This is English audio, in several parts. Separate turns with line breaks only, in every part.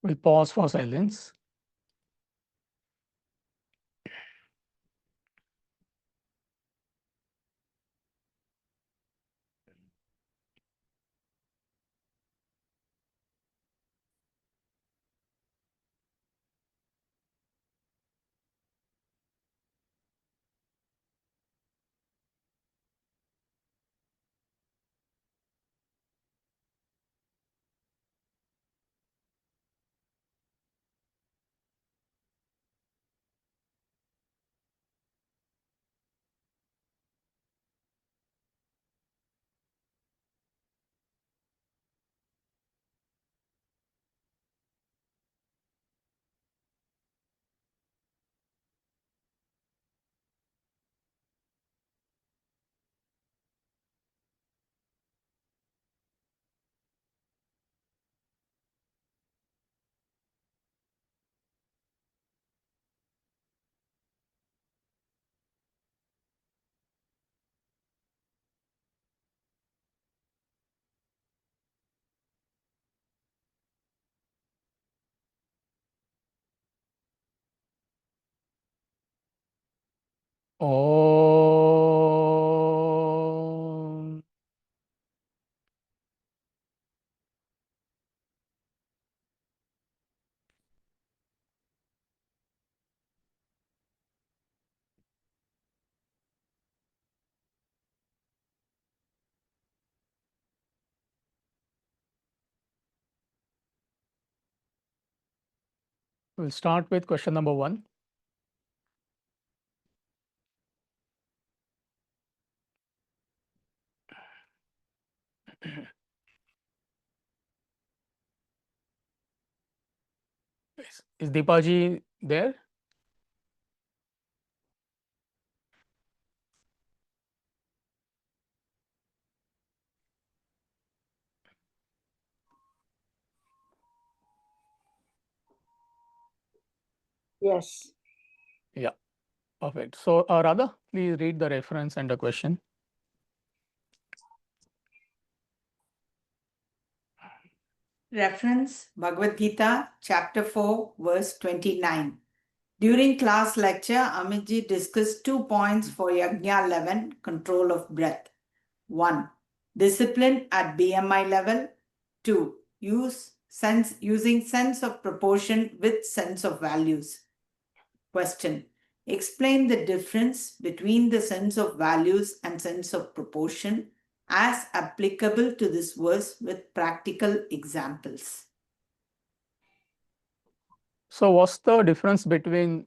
We'll pause for silence. Om. We'll start with question number 1. Is Deepaji there?
Yes.
Yeah, perfect. So, Radha, please read the reference and the question.
Reference Bhagavad Gita, chapter 4, verse 29. During class lecture, Amitji discussed 2 points for Yagna 11, control of breath. 1. Discipline at BMI level. 2. Using sense of proportion with sense of values. Question. Explain the difference between the sense of values and sense of proportion as applicable to this verse with practical examples.
So, what's the difference between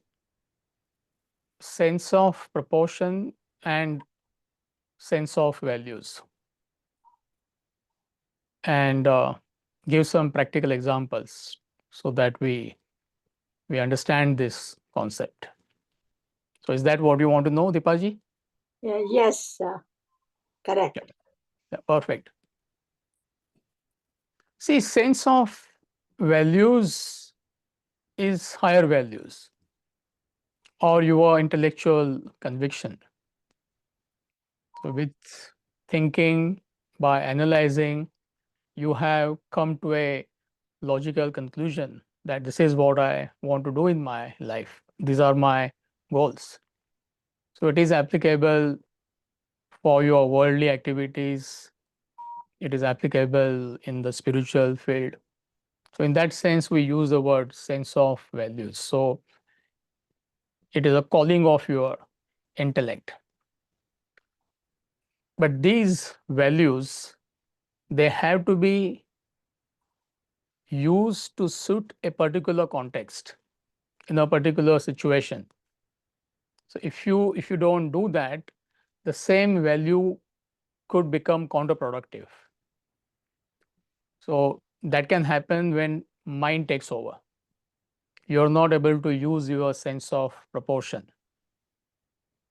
sense of proportion and sense of values? And give some practical examples so that we understand this concept. So, is that what you want to know, Deepaji?
Yes, correct.
Yeah, perfect. See, sense of values is higher values or your intellectual conviction. So, with thinking, by analyzing, you have come to a logical conclusion that this is what I want to do in my life. These are my goals. So, it is applicable for your worldly activities, it is applicable in the spiritual field. So, in that sense, we use the word sense of values. So, it is a calling of your intellect. But these values, they have to be used to suit a particular context in a particular situation. So, if you don't do that, the same value could become counterproductive. So, that can happen when mind takes over. You're not able to use your sense of proportion.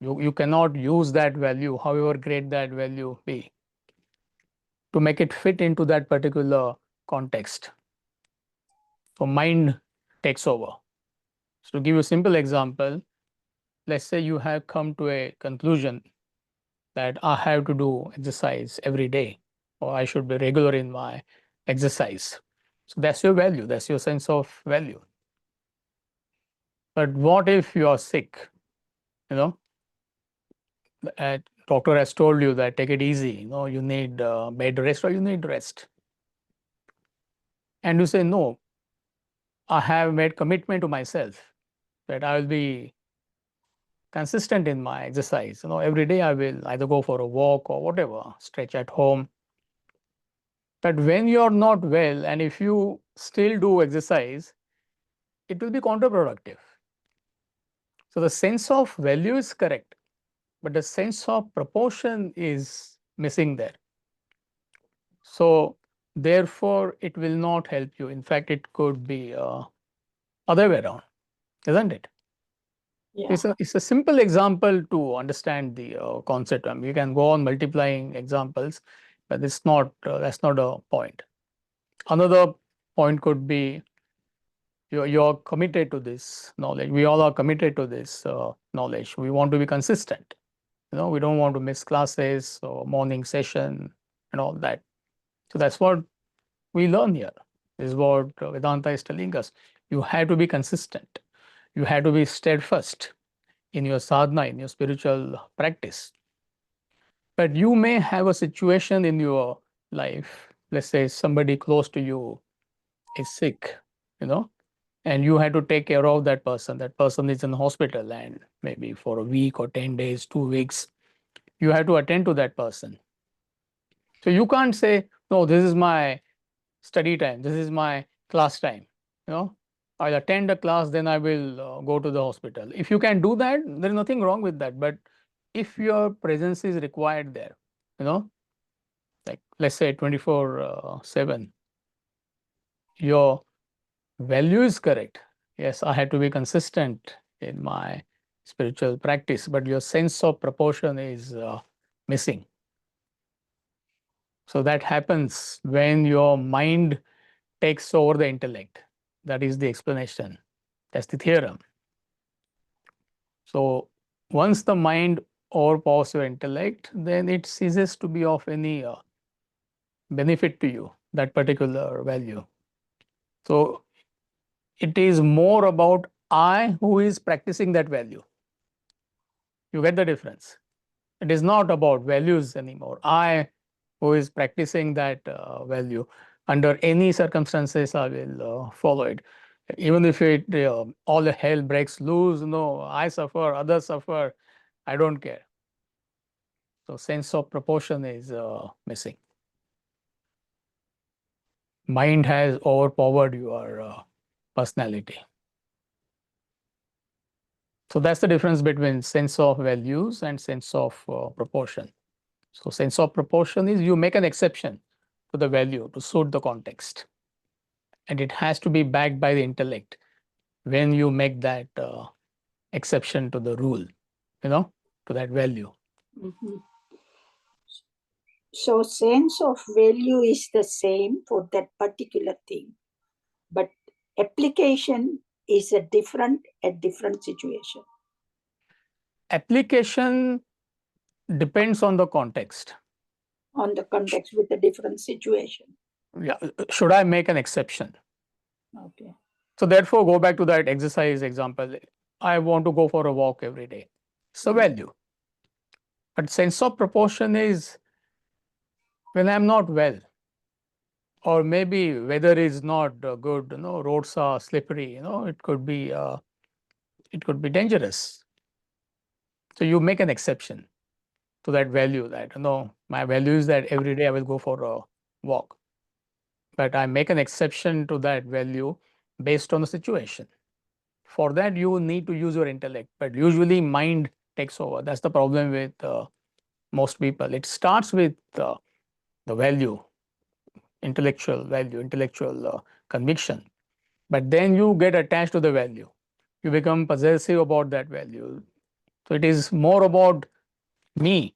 You cannot use that value, however great that value be, to make it fit into that particular context. So mind takes over. So to give you a simple example, let's say you have come to a conclusion that I have to do exercise every day, or I should be regular in my exercise. So that's your value, that's your sense of value. But what if you are sick? Doctor has told you that take it easy, you need bed rest or you need rest. And you say, no, I have made commitment to myself that I will be consistent in my exercise. Every day I will either go for a walk or whatever, stretch at home. But when you're not well and if you still do exercise, it will be counterproductive. So the sense of value is correct, but the sense of proportion is missing there. So therefore, it will not help you. In fact, it could be other way around, isn't it?
Yeah.
It's a simple example to understand the concept. I mean, you can go on multiplying examples, but it's not that's not a point. Another point could be you're committed to this knowledge. We all are committed to this knowledge. We want to be consistent. We don't want to miss classes or morning session and all that. So that's what we learn here. This is what Vedanta is telling us. You have to be consistent. You have to be steadfast in your sadhana, in your spiritual practice. But you may have a situation in your life, let's say somebody close to you is sick, and you had to take care of that person. That person is in hospital and maybe for a week or 10 days, 2 weeks, you have to attend to that person. So you can't say, no, this is my study time, this is my class time. I'll attend a class, then I will go to the hospital. If you can do that, there is nothing wrong with that. But if your presence is required there, like let's say 24/7, your value is correct. Yes, I had to be consistent in my spiritual practice, but your sense of proportion is missing. So that happens when your mind takes over the intellect. That is the explanation. That's the theorem. So once the mind overpowers your intellect, then it ceases to be of any benefit to you, that particular value. So it is more about I who is practicing that value. You get the difference. It is not about values anymore. I who is practicing that value. Under any circumstances, I will follow it. Even if it all the hell breaks loose, I suffer, others suffer, I don't care. So sense of proportion is missing. Mind has overpowered your personality. So that's the difference between sense of values and sense of proportion. So sense of proportion is you make an exception to the value to suit the context. And it has to be backed by the intellect when you make that exception to the rule, to that value.
Mhm. So sense of value is the same for that particular thing, but application is a different situation.
Application depends on the context.
On the context with a different situation.
Yeah. Should I make an exception?
Okay.
So therefore, go back to that exercise example. I want to go for a walk every day. It's a value. But sense of proportion is when I'm not well, or maybe weather is not good, roads are slippery, it could be dangerous. So you make an exception to that value that, my value is that every day I will go for a walk. But I make an exception to that value based on the situation. For that, you need to use your intellect, but usually mind takes over. That's the problem with most people. It starts with the value, intellectual value, intellectual conviction. But then you get attached to the value. You become possessive about that value. So it is more about me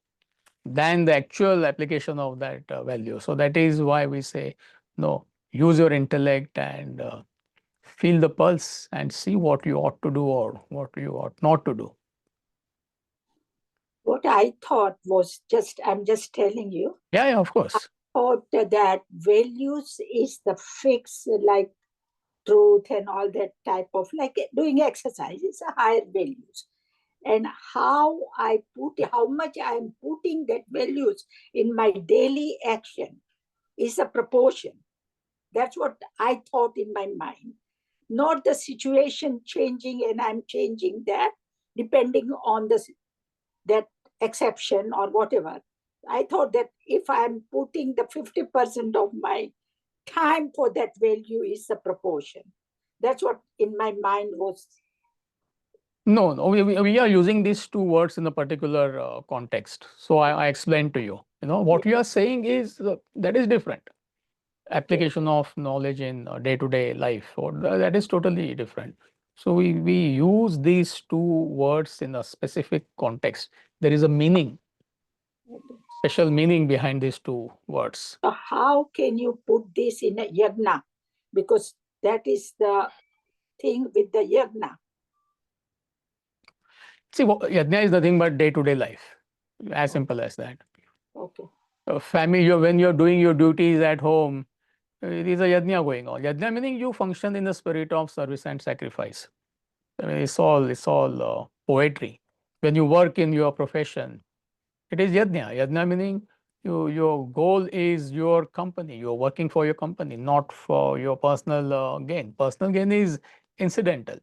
than the actual application of that value. So that is why we say, no, use your intellect and feel the pulse and see what you ought to do or what you ought not to do.
What I thought was I'm just telling you.
Yeah, of course.
thought that values is the fix, like truth and all that type of, like doing exercise. It's a higher values. And how much I am putting that values in my daily action is a proportion. That's what I thought in my mind. Not the situation changing and I'm changing that depending on that exception or whatever. I thought that if I'm putting the 50% of my time for that value is a proportion. That's what in my mind was.
No, no, we are using these two words in a particular context. So I explained to you. What you are saying is that is different. Application of knowledge in day-to-day life, or that is totally different. So we use these two words in a specific context. There is a meaning, special meaning behind these two words.
So how can you put this in a yagna? Because that is the thing with the yagna.
See, yajna is nothing but day-to-day life, as simple as that.
Okay.
Family, when you're doing your duties at home, it is a yajna going on. Yajna meaning you function in the spirit of service and sacrifice. I mean, it's all poetry. When you work in your profession, it is yajna. Yajna meaning your goal is your company. You're working for your company, not for your personal gain. Personal gain is incidental.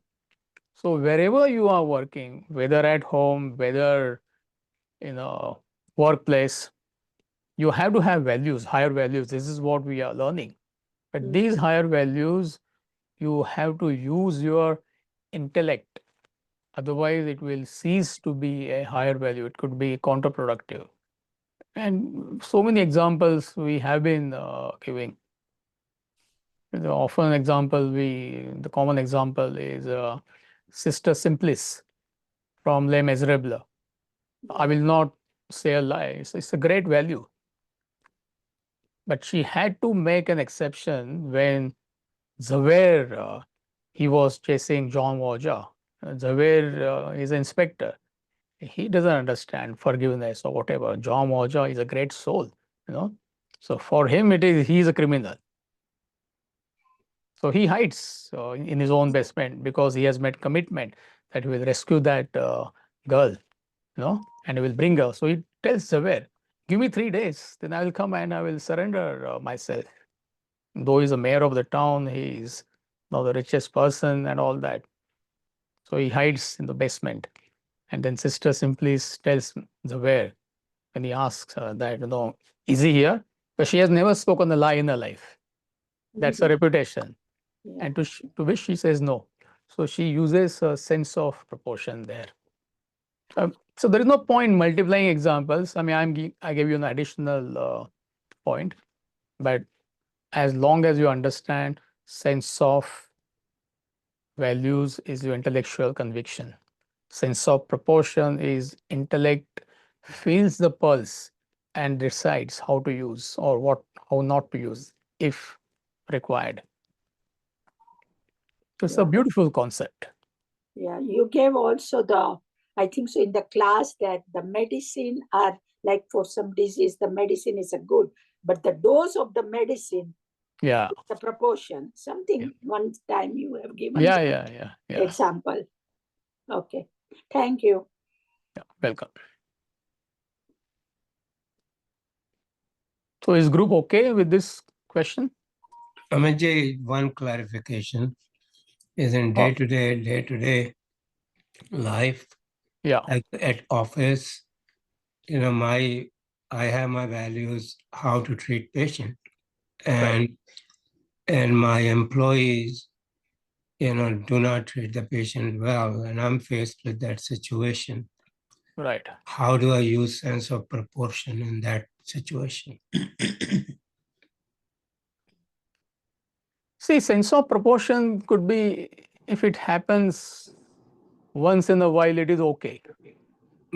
So wherever you are working, whether at home, whether in a workplace, you have to have values, higher values. This is what we are learning. But these higher values, you have to use your intellect. Otherwise, it will cease to be a higher value. It could be counterproductive. And so many examples we have been giving. The common example is Sister Simplice from Les Miserables. I will not say a lie. It's a great value. But she had to make an exception when Zavir, he was chasing John Walker. Zavir is an inspector. He doesn't understand forgiveness or whatever. John Walker is a great soul, you know. So for him, he's a criminal. So he hides in his own basement because he has made commitment that he will rescue that girl, and he will bring her. So he tells Zavir, give me 3 days, then I will come and I will surrender myself. Though he's a mayor of the town, he is now the richest person and all that. So he hides in the basement. And then Sister simply tells Zavir when he asks her that, is he here? But she has never spoken a lie in her life. That's her reputation.
Yeah.
And to which she says no. So she uses a sense of proportion there. So there is no point multiplying examples. I mean, I gave you an additional point, but as long as you understand sense of values is your intellectual conviction. Sense of proportion is intellect feels the pulse and decides how to use or how not to use if required. It's a beautiful concept.
Yeah, you gave also I think so in the class that the medicine are like for some disease, the medicine is a good, but the dose of the medicine,
Yeah.
the proportion, something one time you have given
Yeah.
example. Okay, thank you.
Yeah, welcome. So is group okay with this question?
Amitji, one clarification is in day-to-day life,
Yeah.
like at office, I have my values, how to treat patient, and my employees, do not treat the patient well, and I'm faced with that situation.
Right.
How do I use sense of proportion in that situation?
See, sense of proportion could be if it happens once in a while, it is okay.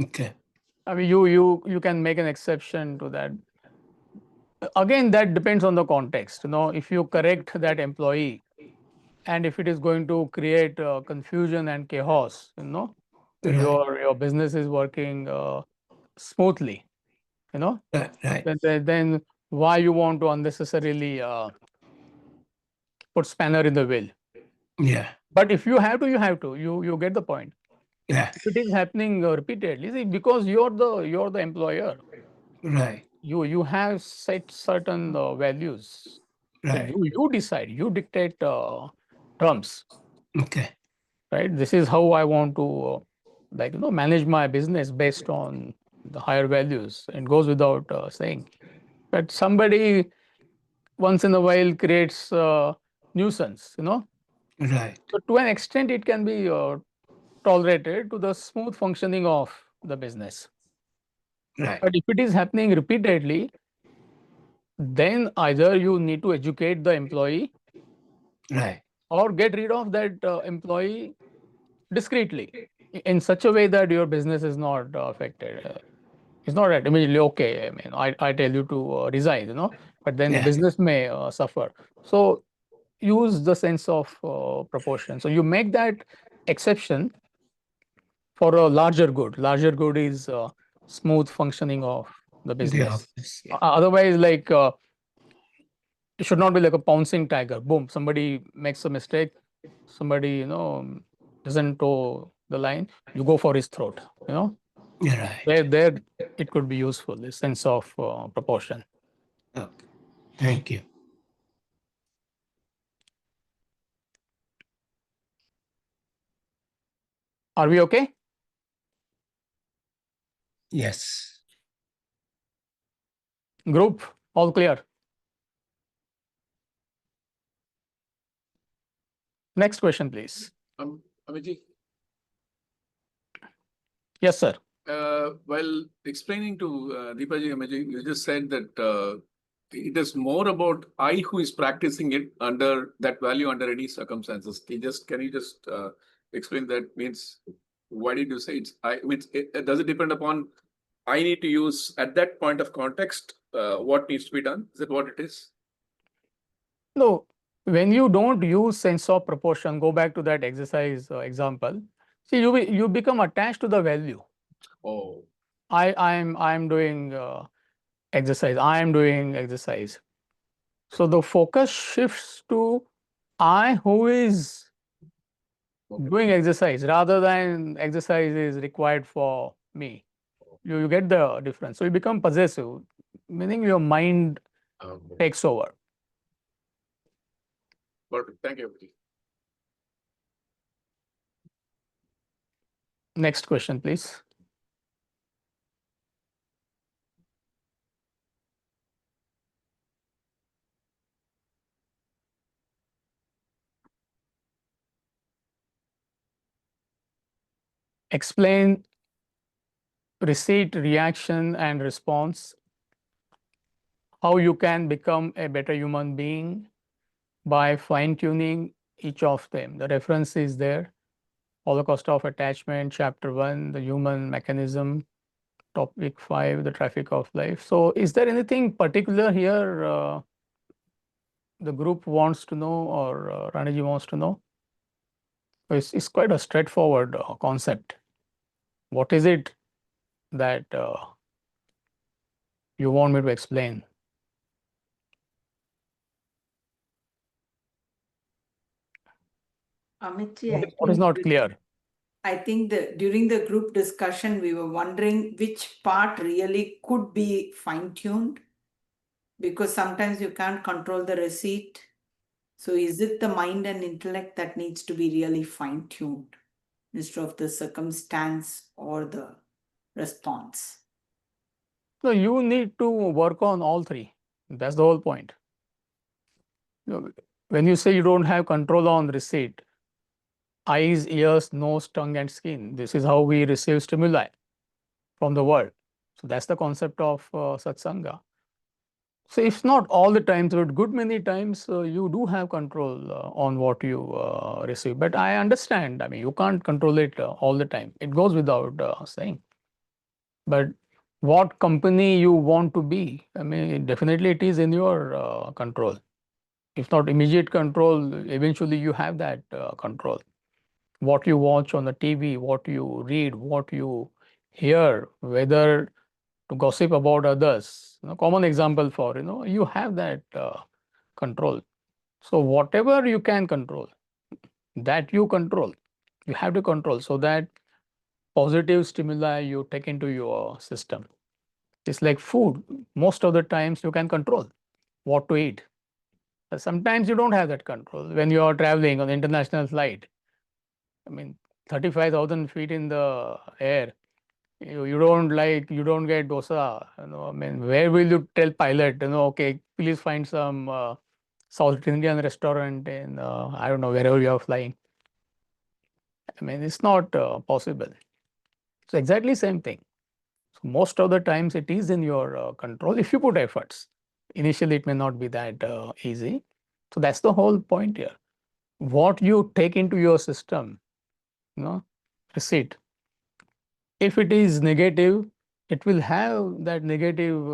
Okay.
I mean, you can make an exception to that. Again, that depends on the context. If you correct that employee, and if it is going to create confusion and chaos,
Right.
your business is working smoothly,
Right.
then why you want to unnecessarily put spanner in the wheel.
Yeah.
But if you have to, you have to. You get the point.
Yeah.
If it is happening repeatedly, see, because you're the employer,
Right.
you have set certain values. So
Right.
you decide, you dictate terms,
Okay.
right? This is how I want to manage my business based on the higher values. It goes without saying. But somebody once in a while creates nuisance,
Right.
So to an extent, it can be tolerated to the smooth functioning of the business.
Right.
But if it is happening repeatedly, then either you need to educate the employee
Right.
or get rid of that employee discreetly in such a way that your business is not affected. It's not that immediately, okay, I mean, I tell you to resign, but then the
Yeah.
business may suffer. So use the sense of proportion. So you make that exception for a larger good. Larger good is smooth functioning of the
The
business.
office. Yeah.
Otherwise, it should not be like a pouncing tiger. Boom, somebody makes a mistake, somebody doesn't toe the line, you go for his throat.
Yeah. Right.
There it could be useful. This sense of proportion.
Okay. Thank you.
Are we okay?
Yes.
Group, all clear? Next question, please.
Amitji,
Yes, sir.
while explaining to Deepaji, Amitji, you just said that it is more about I who is practicing it under that value under any circumstances. Can you just explain that? Means why did you say it's I? Means does it depend upon I need to use at that point of context what needs to be done? Is that what it is?
No, when you don't use sense of proportion, go back to that exercise example. See, you become attached to the value.
Oh,
I'm doing exercise. I am doing exercise. So the focus shifts to I who is
okay.
doing exercise rather than exercise is required for me. You get the difference. So you become possessive, meaning your mind
Okay.
takes over.
Perfect. Thank you, Amitji.
Next question, please. Explain receipt, reaction, and response. How you can become a better human being by fine-tuning each of them. The reference is there. Holocaust of Attachment, Chapter 1, the human mechanism, Topic 5, the traffic of life. So is there anything particular here the group wants to know or Ranaji wants to know? It's quite a straightforward concept. What is it that you want me to explain?
Amitji,
What is not clear?
I think that during the group discussion, we were wondering which part really could be fine-tuned, because sometimes you can't control the receipt. So is it the mind and intellect that needs to be really fine-tuned instead of the circumstance or the response?
No, you need to work on all three. That's the whole point. When you say you don't have control on receipt, eyes, ears, nose, tongue, and skin, this is how we receive stimuli from the world. So that's the concept of satsanga. So if not all the times, but good many times, you do have control on what you receive. But I understand, I mean, you can't control it all the time. It goes without saying. But what company you want to be, I mean, definitely it is in your control. If not immediate control, eventually you have that control. What you watch on the TV, what you read, what you hear, whether to gossip about others. Common example for, you have that control. So whatever you can control, that you control, you have to control, so that positive stimuli you take into your system. It's like food. Most of the times you can control what to eat. But sometimes you don't have that control. When you are traveling on international flight, I mean, 35,000 feet in the air, you don't get dosa. I mean, where will you tell pilot, okay, please find some South Indian restaurant in, I don't know, wherever you are flying. I mean, it's not possible. So exactly same thing. So most of the times it is in your control if you put efforts. Initially, it may not be that easy. So that's the whole point here. What you take into your system, receipt. If it is negative, it will have that negative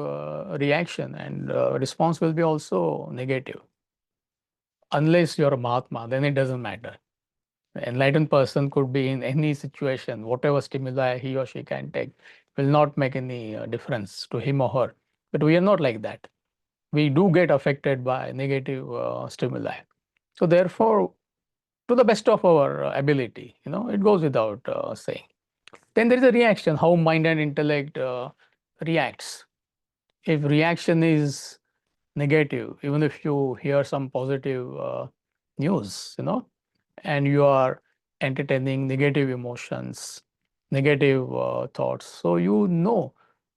reaction, and response will be also negative. Unless you're a Mahatma, then it doesn't matter. The enlightened person could be in any situation, whatever stimuli he or she can take will not make any difference to him or her. But we are not like that. We do get affected by negative stimuli. So therefore, to the best of our ability, it goes without saying. Then there is a reaction, how mind and intellect reacts. If reaction is negative, even if you hear some positive news, and you are entertaining negative emotions, negative thoughts, so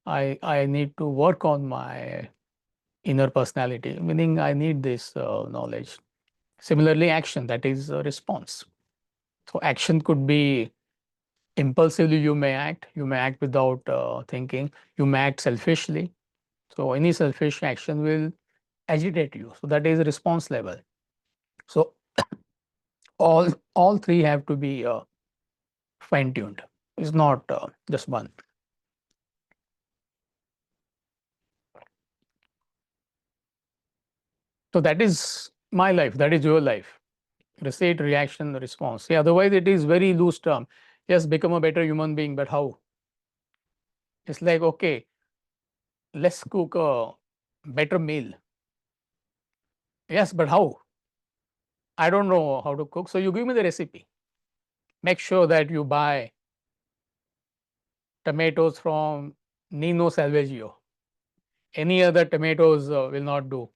I need to work on my inner personality, meaning I need this knowledge. Similarly, action, that is a response. So action could be impulsively, you may act without thinking, you may act selfishly. So any selfish action will agitate you. So that is a response level. So all three have to be fine tuned. It's not just one. So that is my life. That is your life. Receipt, reaction, response. See, otherwise it is very loose term. Yes, become a better human being, but how? It's like, okay, let's cook a better meal. Yes, but how? I don't know how to cook. So you give me the recipe. Make sure that you buy tomatoes from Nino Salvaggio. Any other tomatoes will not do.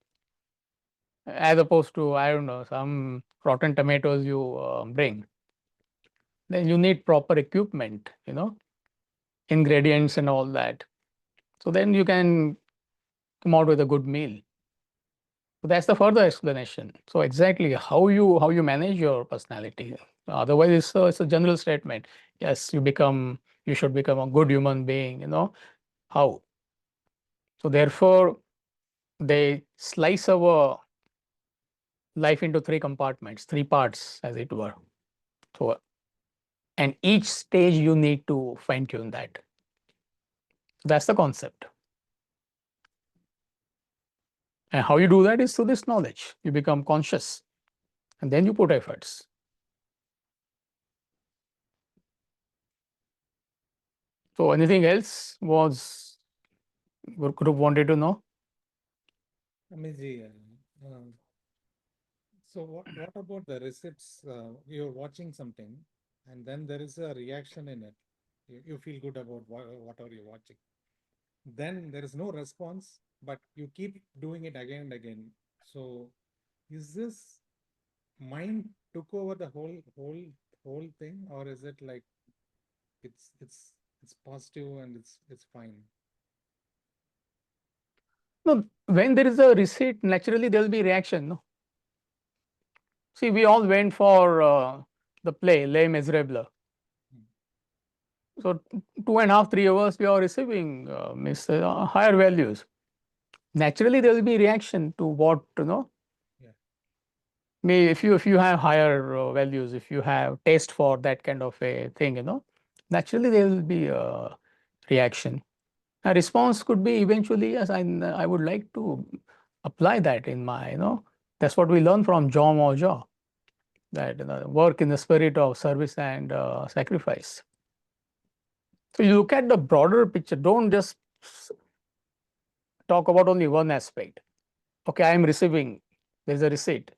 As opposed to, I don't know, some rotten tomatoes you bring. Then you need proper equipment, ingredients and all that. So then you can come out with a good meal. So that's the further explanation. So exactly how you manage your personality. Otherwise, it's a general statement. Yes, you should become a good human being. How? So therefore, they slice our life into three compartments, three parts, as it were. So, and each stage you need to fine tune that. That's the concept. And how you do that is through this knowledge. You become conscious, and then you put efforts. So anything else was group wanted to know?
Amitji, so what about the receipts? You're watching something, and then there is a reaction in it. You feel good about whatever you're watching. Then there is no response, but you keep doing it again and again. So, is this mind took over the whole thing, or is it like it's positive and it's fine?
No, when there is a receipt, naturally there will be reaction. No. See, we all went for the play Les Miserables. So 2.5, 3 hours we are receiving higher values. Naturally, there will be reaction to what
Yeah.
If you have higher values, if you have taste for that kind of a thing, naturally there will be a reaction. A response could be eventually, yes, I would like to apply that in my, that's what we learn from Jom or Jaw, that work in the spirit of service and sacrifice. So you look at the broader picture. Don't just talk about only one aspect. Okay, I am receiving, there is a receipt.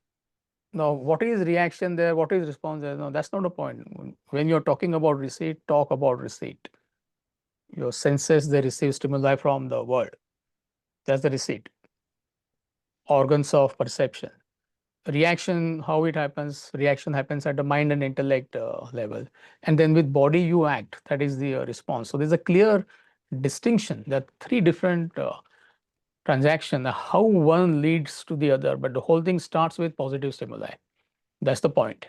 Now, what is reaction there? What is response there? No, that's not the point. When you're talking about receipt, talk about receipt. Your senses, they receive stimuli from the world. That's the receipt. Organs of perception. Reaction, how it happens? Reaction happens at the mind and intellect level. And then with body, you act. That is the response. So there's a clear distinction. There are three different transaction, how one leads to the other, but the whole thing starts with positive stimuli. That's the point.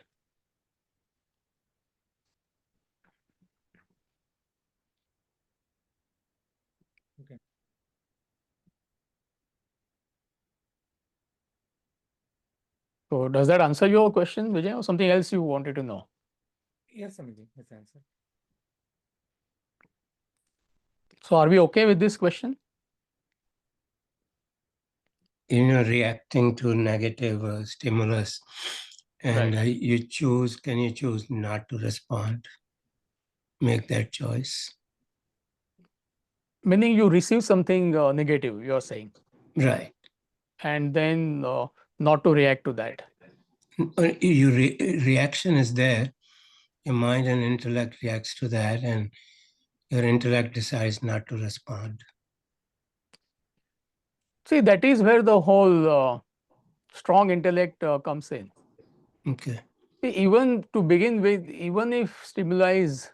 Okay.
So does that answer your question, Vijay, or something else you wanted to know?
Yes, Amitji, that's the answer.
So are we okay with this question?
Reacting to negative stimulus, and
Right.
can you choose not to respond? Make that choice.
Meaning you receive something negative, you're saying,
Right.
and then not to react to that.
Your reaction is there. Your mind and intellect reacts to that, and your intellect decides not to respond.
See, that is where the whole strong intellect comes in.
Okay.
See, even to begin with, even if stimuli is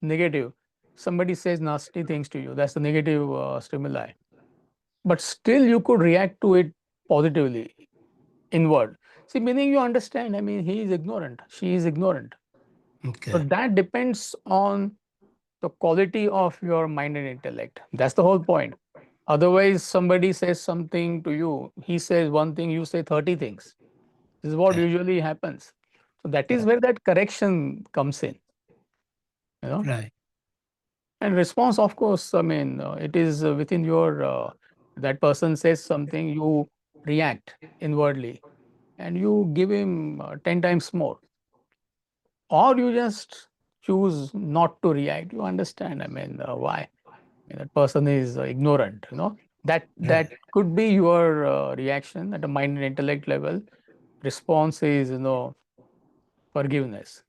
negative, somebody says nasty things to you, that's the negative stimuli. But still you could react to it positively, inward. See, meaning you understand, I mean, he is ignorant, she is ignorant.
Okay.
So that depends on the quality of your mind and intellect. That's the whole point. Otherwise, somebody says something to you, he says one thing, you say 30 things. This is what
Right.
usually happens. So that is
Right.
where that correction comes in. You know?
Right.
And response, of course, I mean, it is within your, that person says something, you react inwardly and you give him 10 times more. Or you just choose not to react. You understand, I mean, why? I mean, that person is ignorant, you know. That could be your reaction at a mind and intellect level. Response is, you know, forgiveness.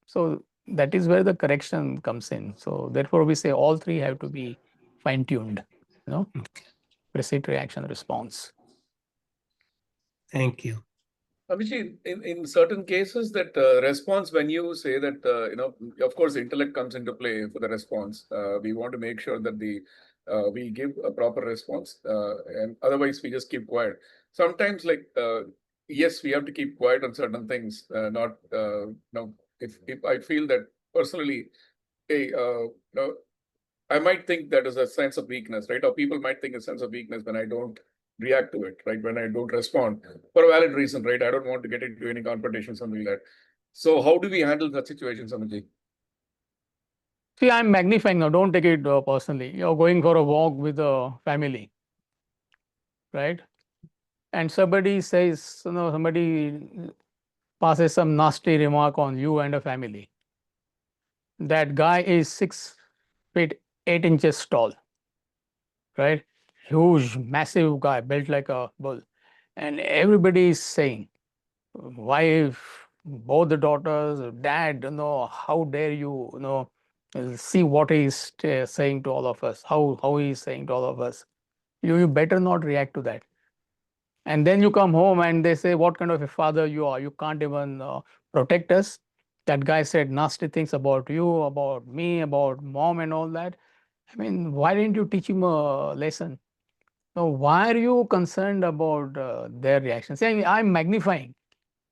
So that is where the correction comes in. So therefore, we say all three have to be fine-tuned, you know,
Okay.
receipt, reaction, response.
Thank you.
Abhijit, in certain cases, that response, when you say that, of course, intellect comes into play for the response. We want to make sure that we give a proper response, and otherwise we just keep quiet. Sometimes, yes, we have to keep quiet on certain things. Not, if I feel that personally, hey, I might think that is a sense of weakness, right? Or people might think a sense of weakness when I don't react to it, right? When I don't respond for a valid reason, right? I don't want to get into any confrontation, something like that. So how do we handle that situation, Samaji?
See, I'm magnifying now. Don't take it personally. You're going for a walk with a family, right? And somebody says, you know, somebody passes some nasty remark on you and a family. That guy is 6 feet 8 inches tall, right? Huge, massive guy, built like a bull. And everybody is saying, wife, both the daughters, dad, you know, how dare you, you know, see what he is saying to all of us, how he is saying to all of us. You better not react to that. And then you come home and they say, what kind of a father you are? You can't even protect us. That guy said nasty things about you, about me, about mom, and all that. I mean, why didn't you teach him a lesson? Now, why are you concerned about their reaction? See, I'm magnifying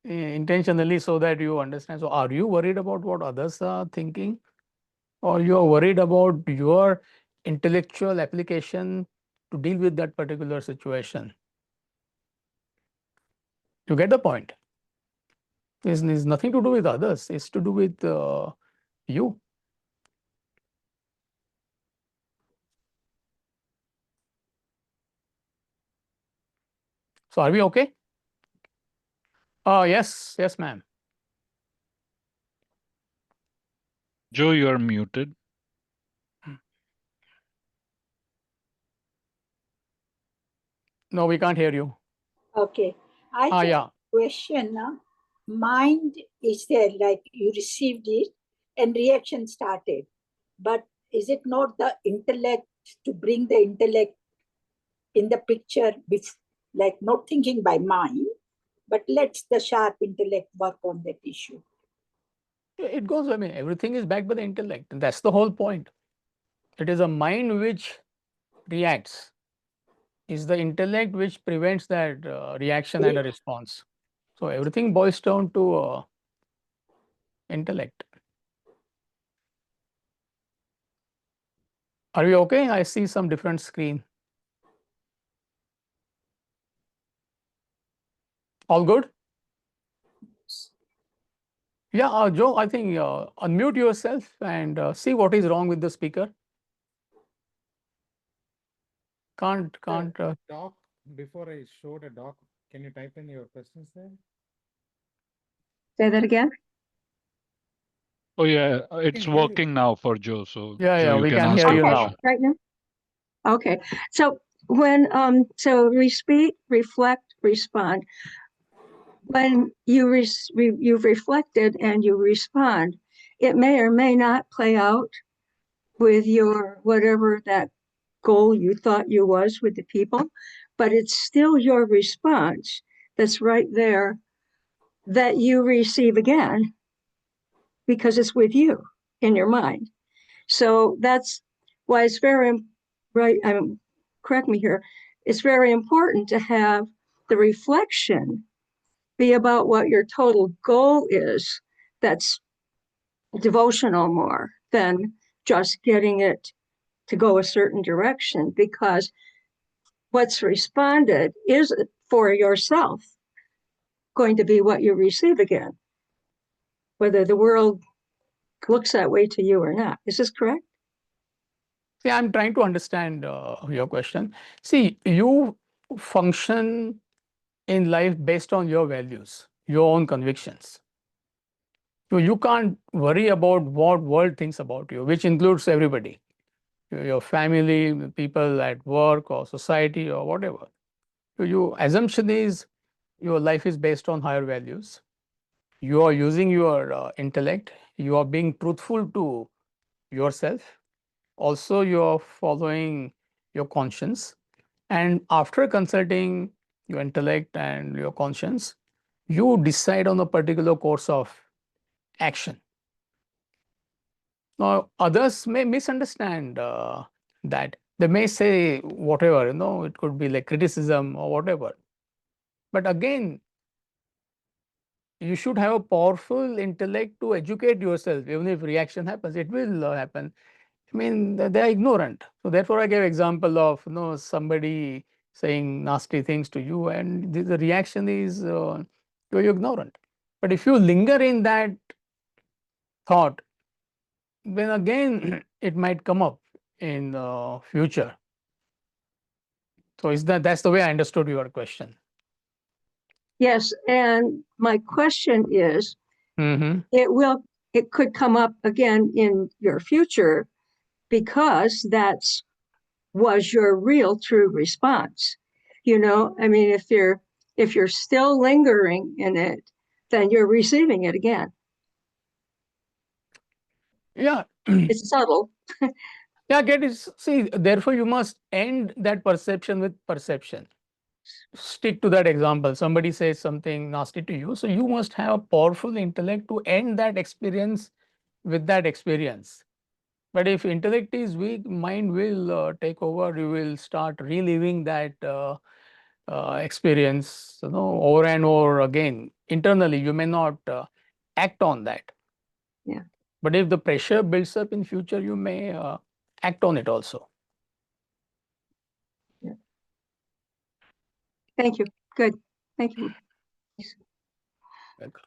intentionally so that you understand. So, are you worried about what others are thinking, or you are worried about your intellectual application to deal with that particular situation? You get the point? It's nothing to do with others. It's to do with you. So, are we okay? Yes, ma'am.
Joe, you are muted.
No, we can't hear you.
Okay. I just
Yeah.
question, mind is there, like you received it and reaction started. But is it not the intellect to bring the intellect in the picture, like not thinking by mind, but let's the sharp intellect work on that issue?
It goes, I mean, everything is backed by the intellect. And that's the whole point. It is a mind which reacts. It's the intellect which prevents that reaction and a response. So everything boils down to intellect. Are we okay? I see some different screen. All good? Yeah, Joe, I think unmute yourself and see what is wrong with the speaker. Can't.
Doc, before I showed a doc, can you type in your questions there?
Say that again?
Oh yeah, it's
can hear you.
working now for Joe. So
Yeah,
Joe,
yeah,
you
we
can
can
ask
hear
your
you
Okay,
now.
question.
right now? Okay, so when, so we speak, reflect, respond. When you've reflected and you respond, it may or may not play out with your, whatever that goal you thought you was with the people, but it's still your response that's right there that you receive again because it's with you in your mind. So that's why it's very, right, correct me here, it's very important to have the reflection be about what your total goal is. That's devotional more than just getting it to go a certain direction, because what's responded is for yourself going to be what you receive again, whether the world looks that way to you or not. Is this correct?
See, I'm trying to understand your question. See, you function in life based on your values, your own convictions. So you can't worry about what world thinks about you, which includes everybody, your family, people at work or society or whatever. So your assumption is your life is based on higher values. You are using your intellect. You are being truthful to yourself. Also, you are following your conscience. And after consulting your intellect and your conscience, you decide on a particular course of action. Now, others may misunderstand that. They may say whatever, it could be like criticism or whatever. But again, you should have a powerful intellect to educate yourself. Even if reaction happens, it will happen. I mean, they are ignorant. So therefore, I gave example of somebody saying nasty things to you, and the reaction is you're ignorant. But if you linger in that thought, then again it might come up in the future. So is that's the way I understood your question?
Yes, and my question is, it could come up again in your future because that's was your real true response. I mean, if you're still lingering in it, then you're receiving it again.
Yeah.
It's subtle.
Yeah, get it. See, therefore you must end that perception with perception. Stick to that example. Somebody says something nasty to you, so you must have a powerful intellect to end that experience with that experience. But if intellect is weak, mind will take over. You will start reliving that experience, over and over again. Internally, you may not act on that.
Yeah.
But if the pressure builds up in future, you may act on it also.
Yeah. Thank you. Good. Thank you.
Welcome.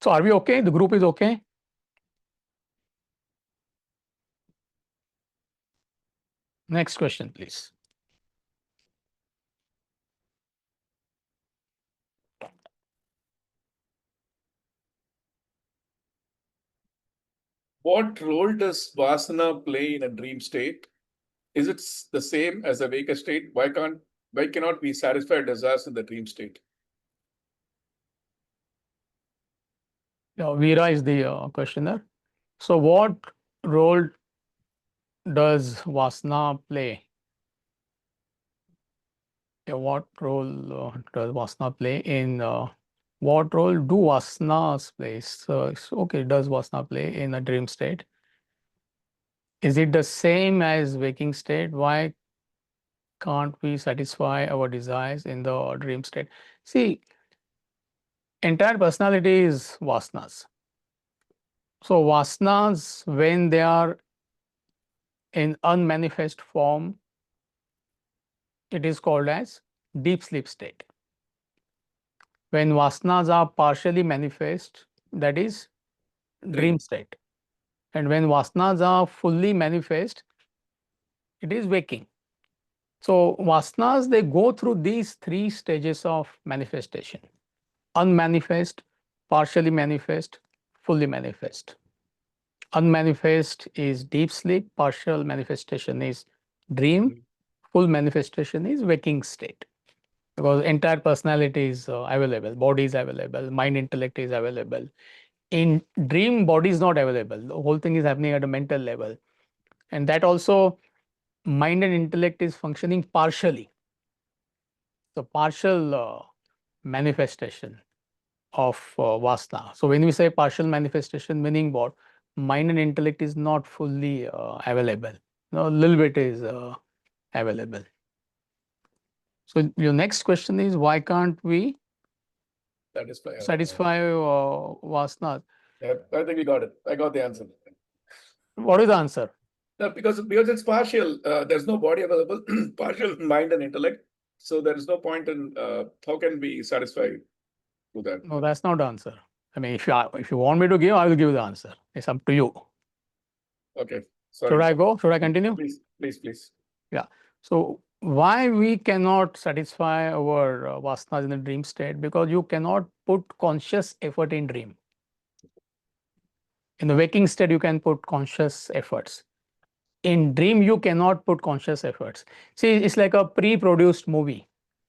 So are we okay? The group is okay? Next question, please.
What role does Vasana play in a dream state? is it the same as a wake state? Why cannot we satisfy desires in the dream state?
Veera is the questioner. So, what role does Vasana play? What role does Vasana play in what role do Vasanas play? So, okay, does Vasana play in a dream state? Is it the same as waking state? Why can't we satisfy our desires in the dream state? See, entire personality is Vasanas. So, Vasanas, when they are in unmanifest form, it is called as deep sleep state. When Vasanas are partially manifest, that is dream state. And when Vasanas are fully manifest, it is waking. So, Vasanas, they go through these three stages of manifestation: unmanifest, partially manifest, fully manifest. Unmanifest is deep sleep, partial manifestation is dream, full manifestation is waking state. Because entire personality is available, body is available, mind, intellect is available. In dream, body is not available. The whole thing is happening at a mental level. And that also, mind and intellect is functioning partially. So, partial manifestation of Vasana. So, when we say partial manifestation, meaning what? Mind and intellect is not fully available. A little bit is available. So, your next question is, why can't we satisfy Vasana?
Yeah, I think we got it. I got the answer.
What is the answer?
No, because it's partial. There's no body available, partial mind and intellect. So there is no point in how can we satisfy to that?
No, that's not the answer. I mean, if you want me to give, I will give the answer. It's up to you.
Okay. Sorry.
Should I go? Should I continue?
Please.
Yeah. So why we cannot satisfy our vasanas in the dream state? Because you cannot put conscious effort in dream. In the waking state, you can put conscious efforts. In dream, you cannot put conscious efforts. See, it's like a pre-produced movie.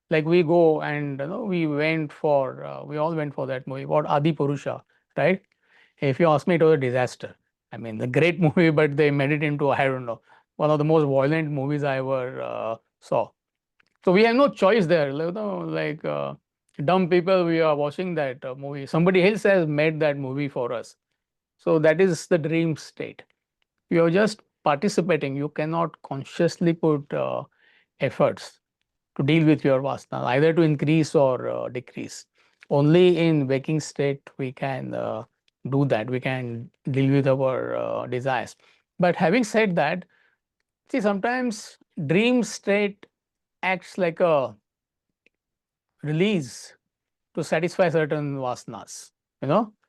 Like we go and we all went for that movie. What, Adi Purusha, right? If you ask me, it was a disaster. I mean, the great movie, but they made it into, I don't know, one of the most violent movies I ever saw. So we have no choice there. Like dumb people, we are watching that movie. Somebody else has made that movie for us. So that is the dream state. You are just participating. You cannot consciously put efforts to deal with your vasana, either to increase or decrease. Only in waking state we can do that. We can deal with our desires. But having said that, see, sometimes dream state acts like a release to satisfy certain vasanas.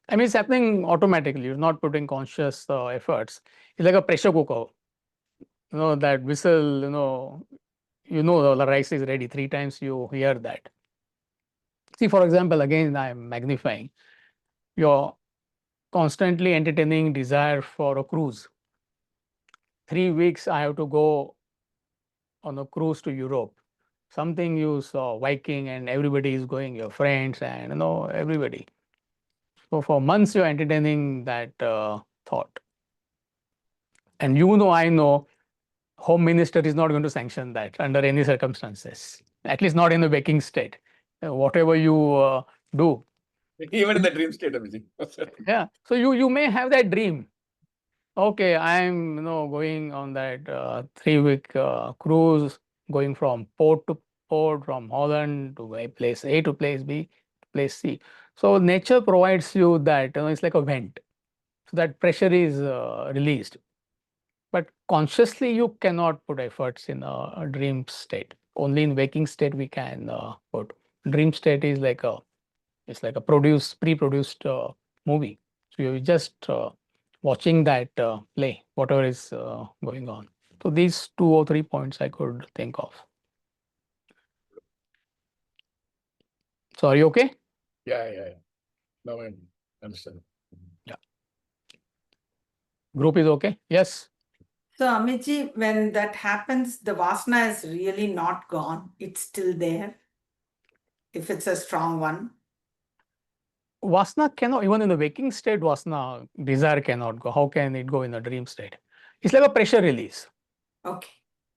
I mean, it's happening automatically. You're not putting conscious efforts. It's like a pressure cooker. That whistle. The rice is ready. 3 times you hear that. See, for example, again, I'm magnifying. You're constantly entertaining desire for a cruise. 3 weeks I have to go on a cruise to Europe. Something you saw, Viking, and everybody is going, your friends and everybody. So for months you're entertaining that thought. And I know, Home Minister is not going to sanction that under any circumstances, at least not in the waking state. Whatever you do.
Even in the dream state, Amitji.
Yeah. So you may have that dream. Okay, I'm going on that 3-week cruise, going from port to port, from Holland to place A to place B to place C. So nature provides you that it's like a vent. So that pressure is released. But consciously, you cannot put efforts in a dream state. Only in waking state we can put. Dream state is like it's like a pre-produced movie. So you're just watching that play, whatever is going on. So these 2 or 3 points I could think of. So are you okay?
Yeah. Now I understand.
Yeah. Group is okay? Yes.
So, Amitji, when that happens, the Vasana is really not gone. It's still there. If it's a strong one.
Vasana cannot, even in the waking state, Vasana, desire cannot go. How can it go in a dream state? It's like a pressure release.
Okay.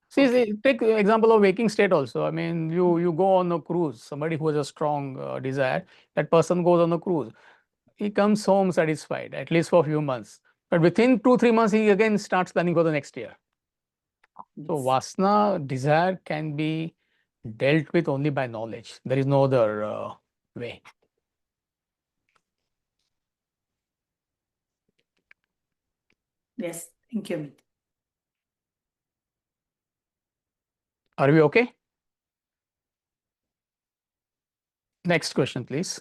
See, take the example of waking state also. I mean, you go on a cruise, somebody who has a strong desire, that person goes on a cruise. He comes home satisfied, at least for a few months. But within 2-3 months, he again starts planning for the next year. So Vasana, desire can be dealt with only by knowledge. There is no other way.
Yes, thank you, Amitji.
Are we okay? Next question, please.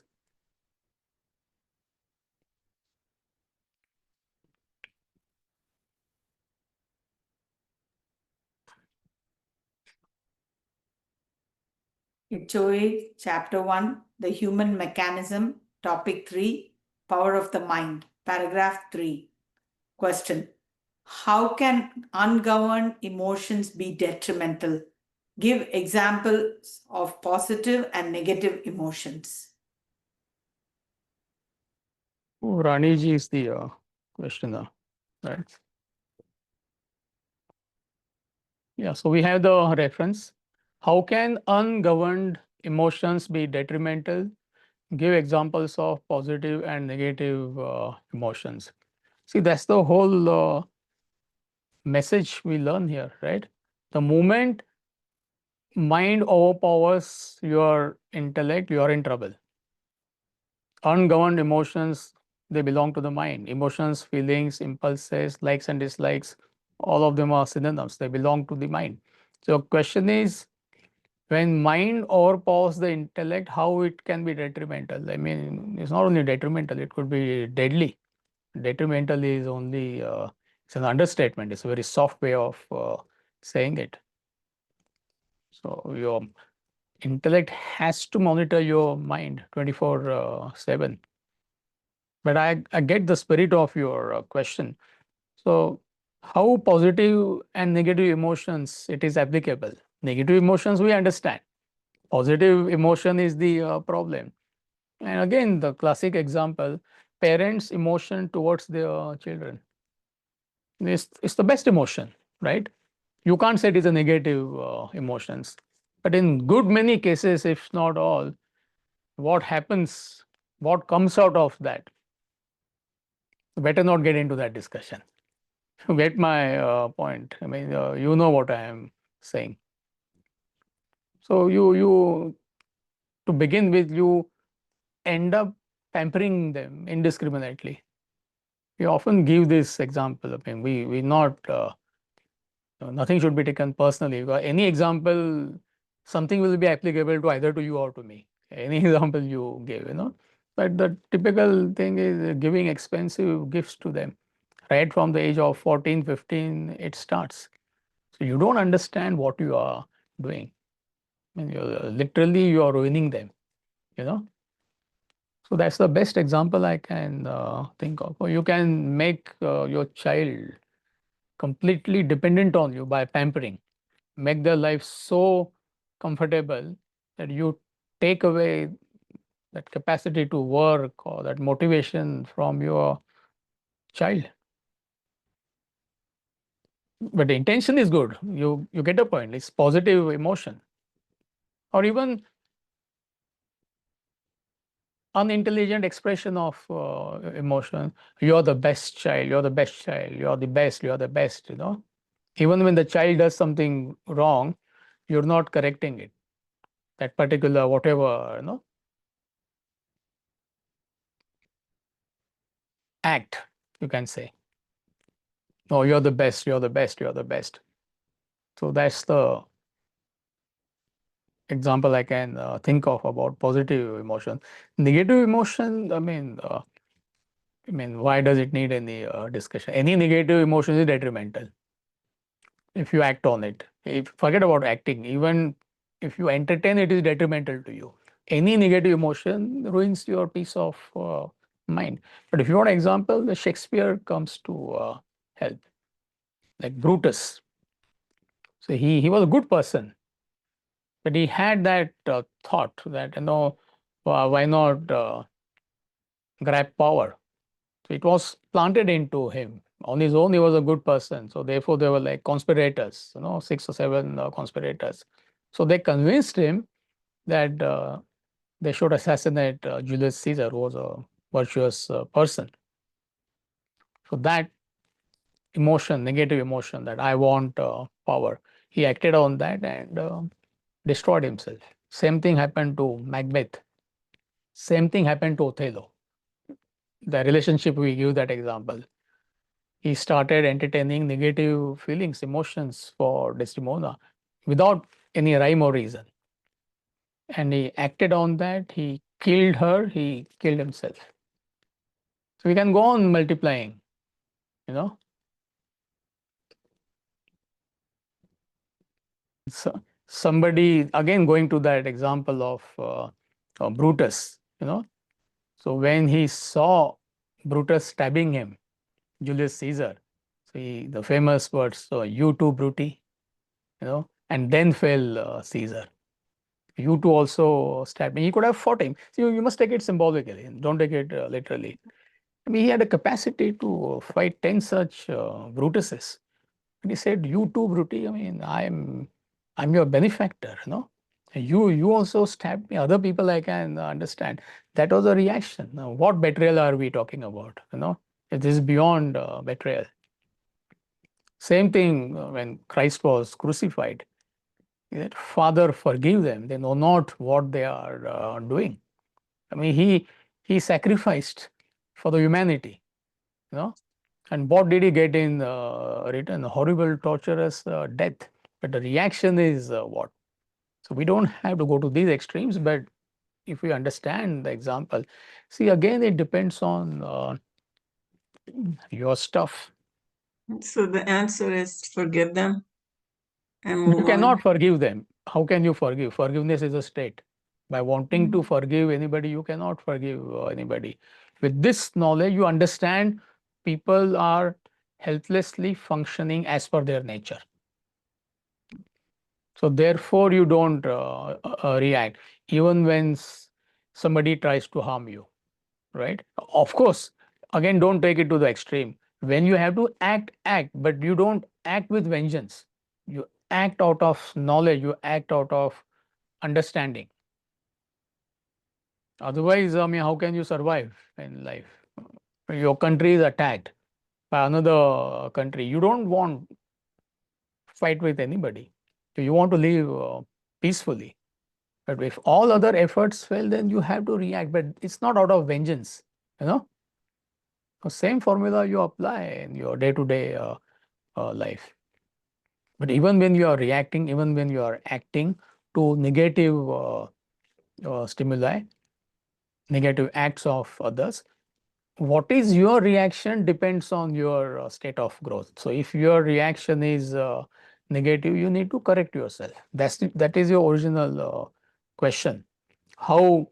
HOA, Chapter 1, The Human Mechanism, Topic 3, Power of the Mind, Paragraph 3. Question: how can ungoverned emotions be detrimental? Give examples of positive and negative emotions.
Rani ji is the questioner, right? Yeah, so we have the reference. How can ungoverned emotions be detrimental? Give examples of positive and negative emotions. See, that's the whole message we learn here, right? The moment mind overpowers your intellect, you are in trouble. Ungoverned emotions, they belong to the mind. Emotions, feelings, impulses, likes and dislikes, all of them are synonyms. They belong to the mind. So question is, when mind overpowers the intellect, how it can be detrimental? I mean, it's not only detrimental, it could be deadly. Detrimental is only, it's an understatement. It's a very soft way of saying it. So your intellect has to monitor your mind 24/7. But I get the spirit of your question. So how positive and negative emotions it is applicable? Negative emotions we understand. Positive emotion is the problem. And again, the classic example, parents' emotion towards their children. It's the best emotion, right? You can't say it is a negative emotions. But in good many cases, if not all, what happens, what comes out of that? Better not get into that discussion. You get my point. I mean, you know what I am saying. So you to begin with, you end up pampering them indiscriminately. We often give this example. I mean, we not nothing should be taken personally. Any example, something will be applicable to either to you or to me. Any example you give, But the typical thing is giving expensive gifts to them. Right from the age of 14, 15, it starts. So you don't understand what you are doing. I mean, literally you are ruining them, So that's the best example I can think of. Or you can make your child completely dependent on you by pampering, make their life so comfortable that you take away that capacity to work or that motivation from your child. But the intention is good. You get a point. It's positive emotion. Or even unintelligent expression of emotion. You're the best child. You're the best child. You're the best. You're the best. Even when the child does something wrong, you're not correcting it. That particular whatever act, you can say. No, you're the best. You're the best. You're the best. So that's the example I can think of about positive emotion. Negative emotion. Why does it need any discussion? Any negative emotion is detrimental if you act on it. Forget about acting. Even if you entertain, it is detrimental to you. Any negative emotion ruins your peace of mind. But if you want an example, the Shakespeare comes to help. like Brutus. So he was a good person, but he had that thought that, why not grab power? So it was planted into him. On his own, he was a good person. So therefore, they were like conspirators, 6 or 7 conspirators. So they convinced him that they should assassinate Julius Caesar, who was a virtuous person. So that emotion, negative emotion, that I want power, he acted on that and destroyed himself. Same thing happened to Macbeth. Same thing happened to Othello. The relationship, we give that example. He started entertaining negative feelings, emotions for Desdemona without any rhyme or reason. And he acted on that. He killed her. He killed himself. So we can go on multiplying, you know. So somebody, again, going to that example of Brutus, So when he saw Brutus stabbing him, Julius Caesar, the famous words, so you too, Bruti, and then fell Caesar. You too also stabbed me. He could have fought him. So you must take it symbolically, don't take it literally. I mean, he had a capacity to fight 10 such Brutuses. And he said, you too, Bruti, I mean, I'm your benefactor, You also stabbed me. Other people I can understand. That was a reaction. Now, what betrayal are we talking about? It is beyond betrayal. Same thing when Christ was crucified. He said, Father, forgive them. They know not what they are doing. I mean, he sacrificed for the humanity, And what did he get in return? Horrible, torturous death. But the reaction is what? So we don't have to go to these extremes, but if we understand the example, see, again, it depends on your stuff.
So the answer is forgive them and
You
move
cannot
on.
forgive them. How can you forgive? Forgiveness is a state. By wanting to forgive anybody, you cannot forgive anybody. With this knowledge, you understand people are helplessly functioning as per their nature. So therefore, you don't react, even when somebody tries to harm you, right? Of course, again, don't take it to the extreme. When you have to act, but you don't act with vengeance. You act out of knowledge, you act out of understanding. Otherwise, I mean, how can you survive in life? Your country is attacked by another country. You don't want fight with anybody. You want to live peacefully. But if all other efforts fail, then you have to react. But it's not out of vengeance, The same formula you apply in your day-to-day life. But even when you are reacting, even when you are acting to negative stimuli, negative acts of others, what is your reaction depends on your state of growth. So if your reaction is negative, you need to correct yourself. That is your original question. How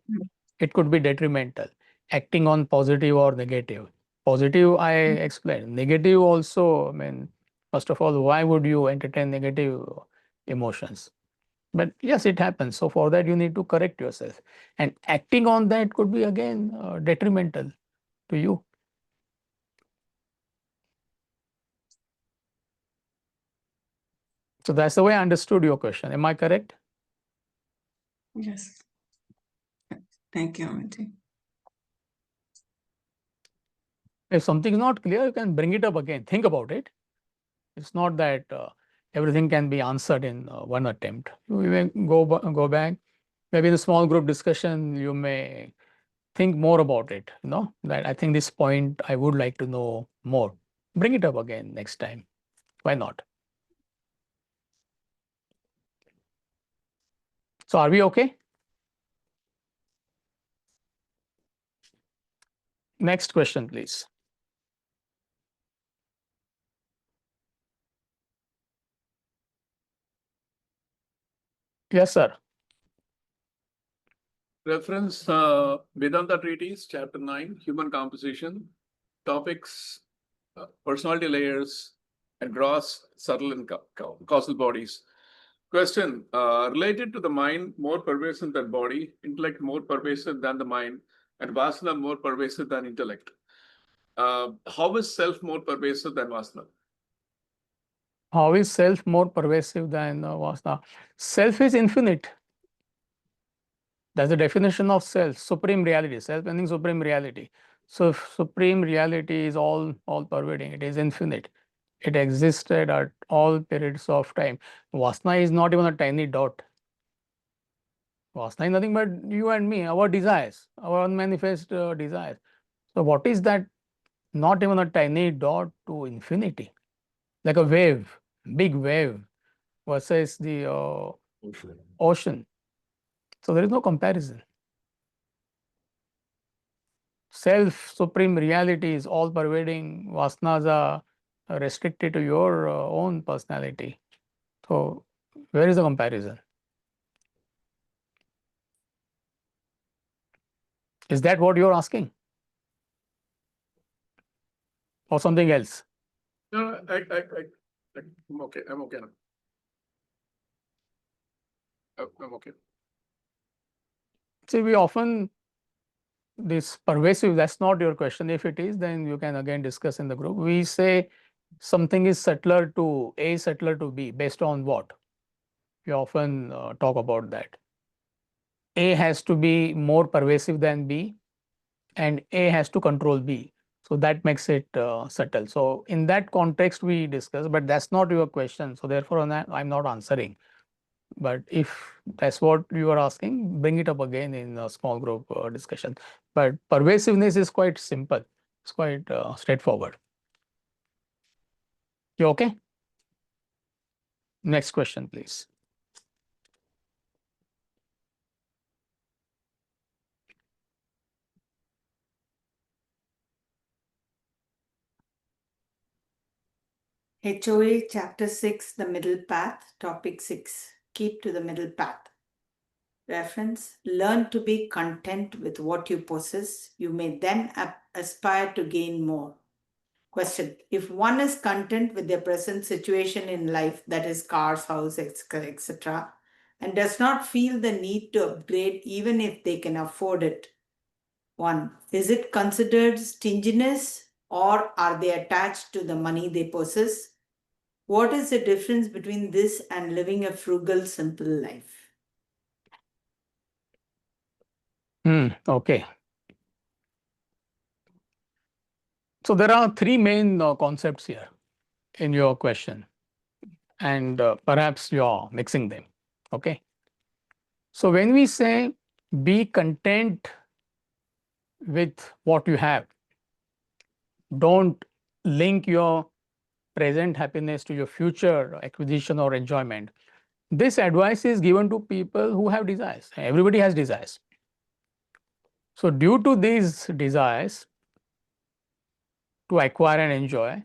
it could be detrimental, acting on positive or negative. Positive, I explained. Negative also, I mean, first of all, why would you entertain negative emotions? But yes, it happens. So for that, you need to correct yourself. And acting on that could be, again, detrimental to you. So that's the way I understood your question. Am I correct?
Yes. Thank you, Amitji.
If something is not clear, you can bring it up again. Think about it. It's not that everything can be answered in one attempt. You may go back. Maybe in a small group discussion, you may think more about it. That I think this point I would like to know more. Bring it up again next time. Why not? So are we okay? Next question, please. Yes, sir.
Reference Vedanta Treatise, Chapter 9, Human Composition, topics, personality layers, and gross, subtle, and causal bodies. Question related to the mind, more pervasive than body, intellect more pervasive than the mind, and vasana more pervasive than intellect. How is self more pervasive than vasana?
How is self more pervasive than vasana? Self is infinite. That's the definition of self, supreme reality. Self meaning supreme reality. So supreme reality is all pervading. It is infinite. It existed at all periods of time. Vasana is not even a tiny dot. Vasana is nothing but you and me, our desires, our unmanifest desires. So what is that? Not even a tiny dot to infinity, like a wave, big wave versus the ocean. So there is no comparison. Self, supreme reality is all pervading. Vasanas are restricted to your own personality. So where is the comparison? Is that what you're asking? Or something else?
No, I'm okay. I'm okay now. I'm okay.
See, we often, this pervasive, that's not your question. If it is, then you can again discuss in the group. We say something is subtler to A, subtler to B, based on what? We often talk about that. A has to be more pervasive than B, and A has to control B. So that makes it subtle. So in that context, we discuss, but that's not your question. So therefore, I'm not answering. But if that's what you are asking, bring it up again in a small group discussion. But pervasiveness is quite simple. It's quite straightforward. You okay? Next question, please.
HOA Chapter 6, The Middle Path, Topic 6, Keep to the Middle Path. Reference, learn to be content with what you possess. You may then aspire to gain more. Question, if one is content with their present situation in life, that is cars, house, etc., and does not feel the need to upgrade even if they can afford it, one, is it considered stinginess or are they attached to the money they possess? What is the difference between this and living a frugal, simple life?
Okay. So there are three main concepts here in your question, and perhaps you're mixing them. Okay. So when we say be content with what you have, don't link your present happiness to your future acquisition or enjoyment. This advice is given to people who have desires. Everybody has desires. So due to these desires to acquire and enjoy,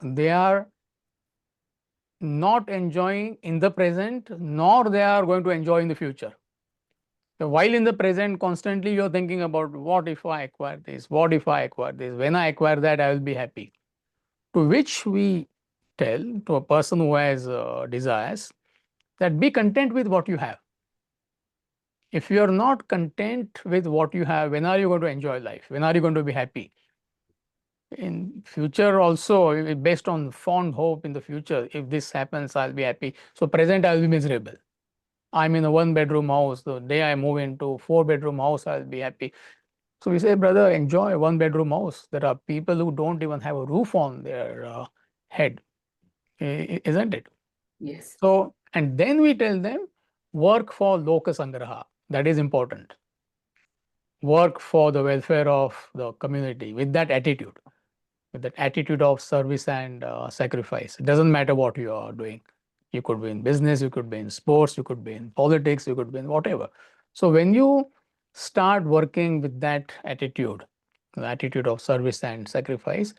they are not enjoying in the present, nor they are going to enjoy in the future. So while in the present, constantly you're thinking about what if I acquire this, what if I acquire this, when I acquire that, I will be happy. To which we tell to a person who has desires that be content with what you have. If you are not content with what you have, when are you going to enjoy life? When are you going to be happy? In future also, based on fond hope in the future, if this happens, I'll be happy. So present, I'll be miserable. I'm in a 1-bedroom house. The day I move into 4-bedroom house, I'll be happy. So we say, brother, enjoy a 1-bedroom house. There are people who don't even have a roof on their head, isn't it?
Yes.
So, and then we tell them, work for loka sangraha. That is important. Work for the welfare of the community with that attitude of service and sacrifice. It doesn't matter what you are doing. You could be in business, you could be in sports, you could be in politics, you could be in whatever. So when you start working with that attitude, the attitude of service and sacrifice,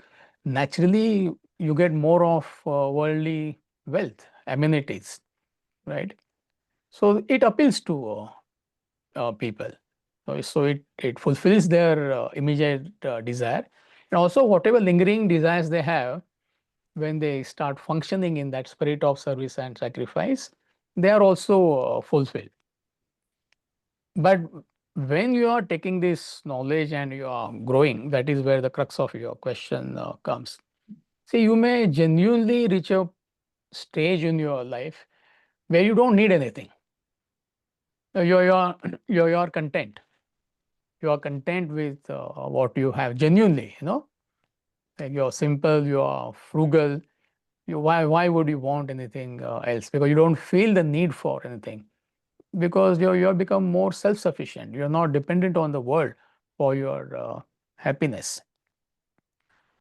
naturally you get more of worldly wealth, amenities, right? So it appeals to people. So it fulfills their immediate desire. And also whatever lingering desires they have, when they start functioning in that spirit of service and sacrifice, they are also fulfilled. But when you are taking this knowledge and you are growing, that is where the crux of your question comes. See, you may genuinely reach a stage in your life where you don't need anything. You're you're content. You are content with what you have genuinely, like you're simple, you are frugal. Why would you want anything else? Because you don't feel the need for anything. Because you're become more self-sufficient. You're not dependent on the world for your happiness.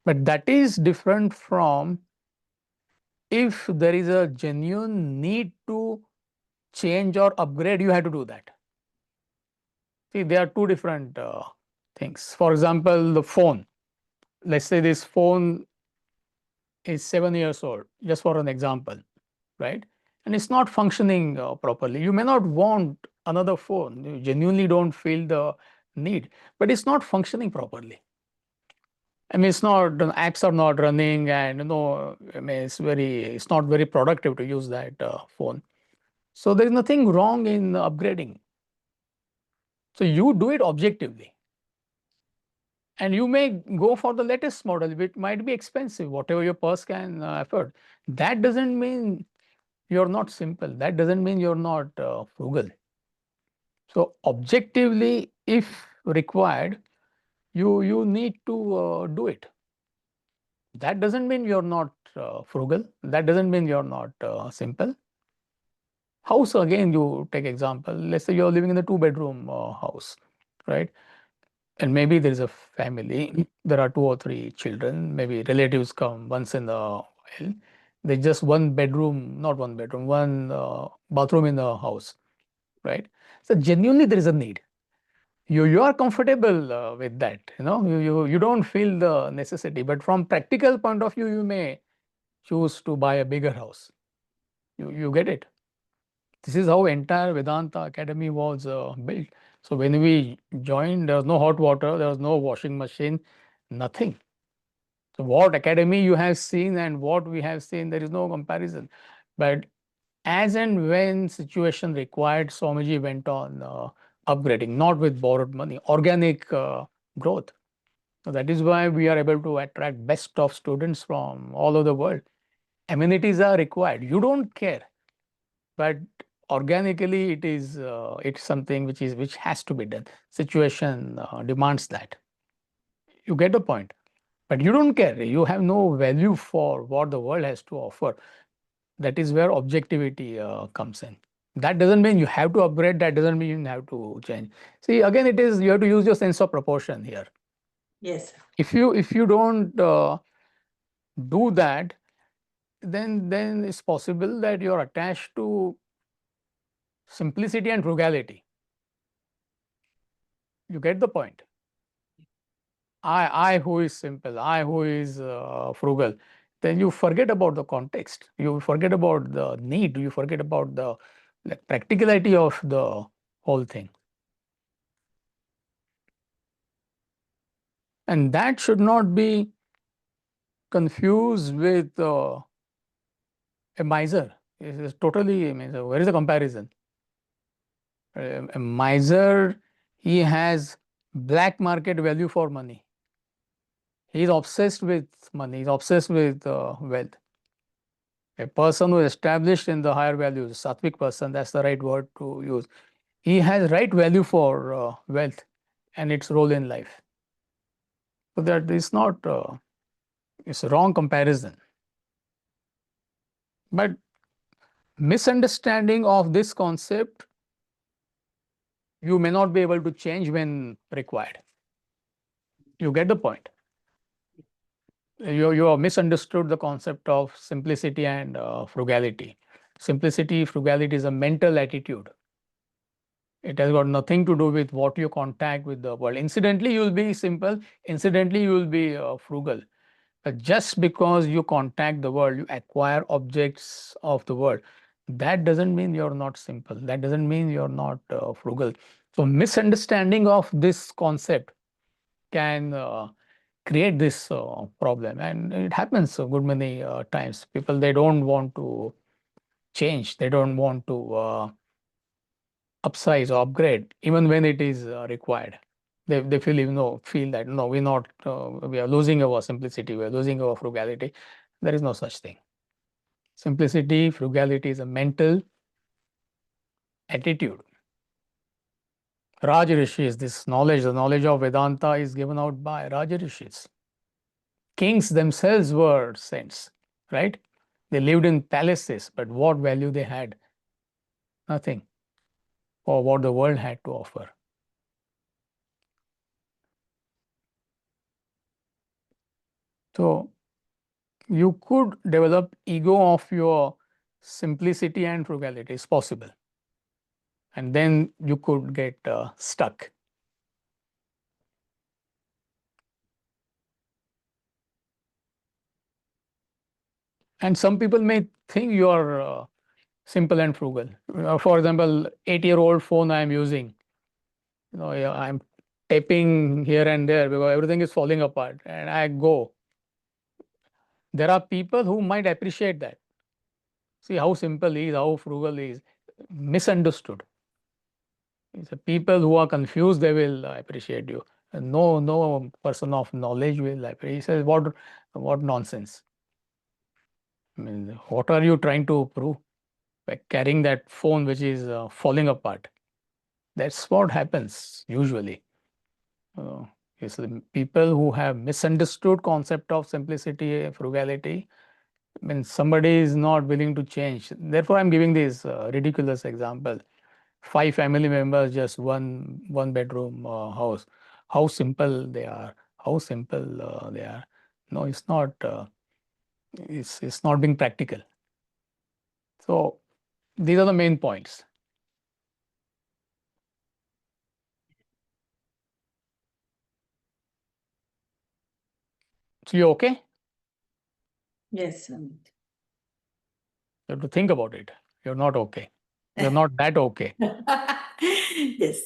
But that is different from if there is a genuine need to change or upgrade, you have to do that. See, there are two different things. For example, the phone. Let's say this phone is 7 years old, just for an example, right? And it's not functioning properly. You may not want another phone. You genuinely don't feel the need, but it's not functioning properly. I mean, it's not, the apps are not running, and I mean, it's not very productive to use that phone. So there's nothing wrong in upgrading. So you do it objectively. And you may go for the latest model, which might be expensive, whatever your purse can afford. That doesn't mean you're not simple. That doesn't mean you're not frugal. So objectively, if required, you need to do it. That doesn't mean you're not frugal. That doesn't mean you're not simple. House, again, you take example. Let's say you're living in a 2-bedroom house, right? And maybe there is a family. There are 2 or 3 children. Maybe relatives come once in a while. There's just one bedroom, not one bedroom, one bathroom in the house, right? So genuinely, there is a need. You are comfortable with that. You don't feel the necessity. But from practical point of view, you may choose to buy a bigger house. You get it. This is how entire Vedanta Academy was built. So when we joined, there was no hot water, there was no washing machine, nothing. So what academy you have seen and what we have seen, there is no comparison. But as and when situation required, Swamiji went on upgrading, not with borrowed money, organic growth. So that is why we are able to attract best of students from all over the world. Amenities are required. You don't care, but organically it's something which has to be done. Situation demands that. You get the point. But you don't care. You have no value for what the world has to offer. That is where objectivity comes in. That doesn't mean you have to upgrade. That doesn't mean you have to change. See, again, you have to use your sense of proportion here.
Yes.
If you don't do that, then it's possible that you're attached to simplicity and frugality. You get the point. I who is simple, I who is frugal, then you forget about the context. You forget about the need. You forget about the practicality of the whole thing. And that should not be confused with a miser. It is totally, I mean, where is the comparison? A miser, he has black market value for money. He is obsessed with money. He is obsessed with wealth. A person who is established in the higher values, sattvic person, that's the right word to use. He has right value for wealth and its role in life. So that is not, it's a wrong comparison. But misunderstanding of this concept, you may not be able to change when required. You get the point. You have misunderstood the concept of simplicity and frugality. Simplicity, frugality is a mental attitude. It has got nothing to do with what you contact with the world. Incidentally, you will be simple. Incidentally, you will be frugal. But just because you contact the world, you acquire objects of the world, that doesn't mean you're not simple. That doesn't mean you're not frugal. So misunderstanding of this concept can create this problem, and it happens a good many times. People, they don't want to change, they don't want to upsize or upgrade even when it is required. They feel, feel that no, we're not, we are losing our simplicity, we are losing our frugality. There is no such thing. Simplicity, frugality is a mental attitude. Raj Rishis, this knowledge, the knowledge of Vedanta is given out by Raj Rishis. Kings themselves were saints, right? They lived in palaces, but what value they had? Nothing for what the world had to offer. So you could develop ego of your simplicity and frugality. It's possible. And then you could get stuck. And some people may think you are simple and frugal. For example, 8-year-old phone I am using. I'm tapping here and there because everything is falling apart, and I go. There are people who might appreciate that. See how simple he is, how frugal he is. Misunderstood. It's people who are confused, they will appreciate you. No person of knowledge will appreciate. He says, what nonsense. I mean, what are you trying to prove by carrying that phone which is falling apart? That's what happens usually. It's the people who have misunderstood concept of simplicity, frugality. I mean, somebody is not willing to change. Therefore, I'm giving this ridiculous example. 5 family members, just one bedroom house. How simple they are. How simple they are. No, it's not. It's not being practical. So these are the main points. So you okay?
Yes, Amit.
You have to think about it. You're not okay. You're not that okay.
Yes.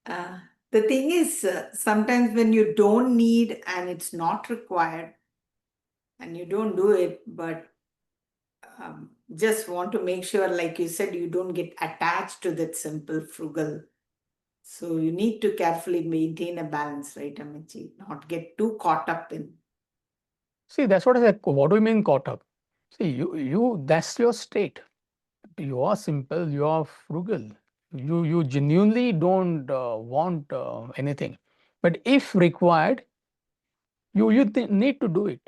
The thing is, sometimes when you don't need and it's not required, and you don't do it, but just want to make sure, like you said, you don't get attached to that simple, frugal. So you need to carefully maintain a balance, right, Amitji? Not get too caught up in.
See, that's what I said. What do you mean caught up? See, that's your state. You are simple, you are frugal. You genuinely don't want anything. But if required, you need to do it.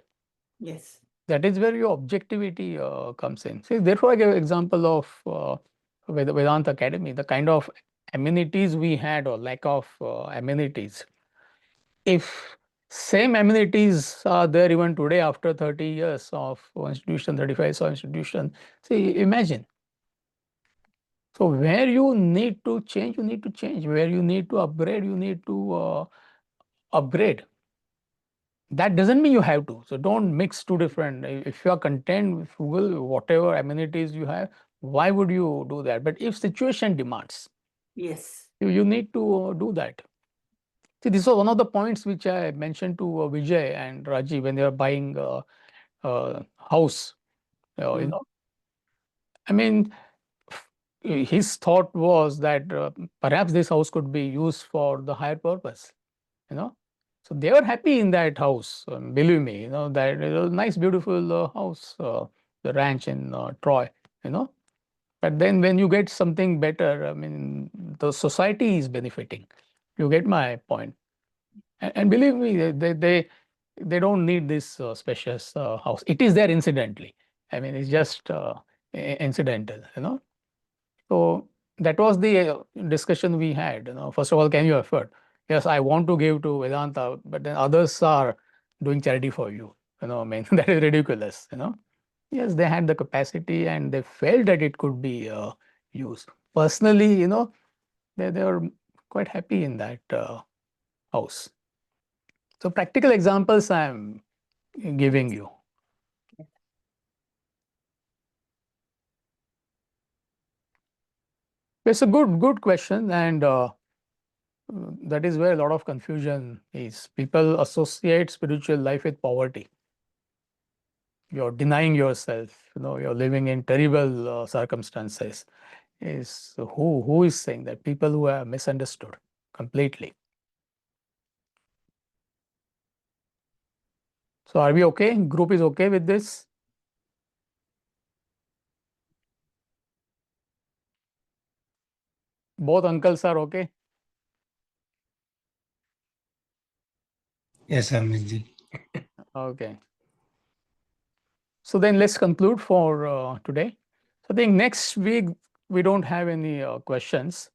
Yes.
That is where your objectivity comes in. See, therefore, I gave an example of Vedanta Academy, the kind of amenities we had or lack of amenities. If same amenities are there even today after 30 years of institution, 35 years of institution, see, imagine. So where you need to change, you need to change. Where you need to upgrade, you need to upgrade. That doesn't mean you have to. So don't mix two different. If you are content with Google, whatever amenities you have, why would you do that? But if situation demands,
Yes.
you need to do that. See, this was one of the points which I mentioned to Vijay and Raji when they were buying a house. I mean, his thought was that perhaps this house could be used for the higher purpose. So they were happy in that house. Believe me, that it was a nice, beautiful house, the ranch in Troy. But then when you get something better, I mean, the society is benefiting. You get my point. And believe me, they don't need this spacious house. It is there incidentally. I mean, it's just incidental. So that was the discussion we had. First of all, can you afford? Yes, I want to give to Vedanta, but then others are doing charity for you. I mean, that is ridiculous. Yes, they had the capacity and they felt that it could be used. Personally, they were quite happy in that house. So practical examples I am giving you. It's a good question, and that is where a lot of confusion is. People associate spiritual life with poverty. You're denying yourself, you're living in terrible circumstances. Is who is saying that? People who have misunderstood completely. So are we okay? Group is okay with this? Both uncles are okay?
Yes, Amitji.
Okay. So then let's conclude for today. So I think next week we don't have any questions.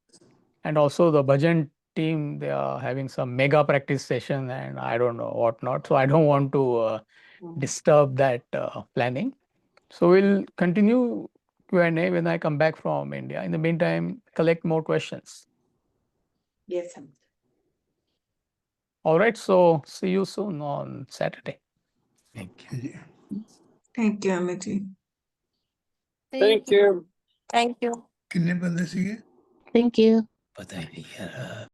And also the Bhajan team, they are having some mega practice session and I don't know what not. So I don't want to disturb that planning. So we'll continue Q&A when I come back from India. In the meantime, collect more questions.
Yes, Amitji.
All right. So see you soon on Saturday.
Thank you.
Thank you, Amitji.
Thank you.
Thank you.
कितने बंदे सीखे?
Thank you.
पता ही नहीं यार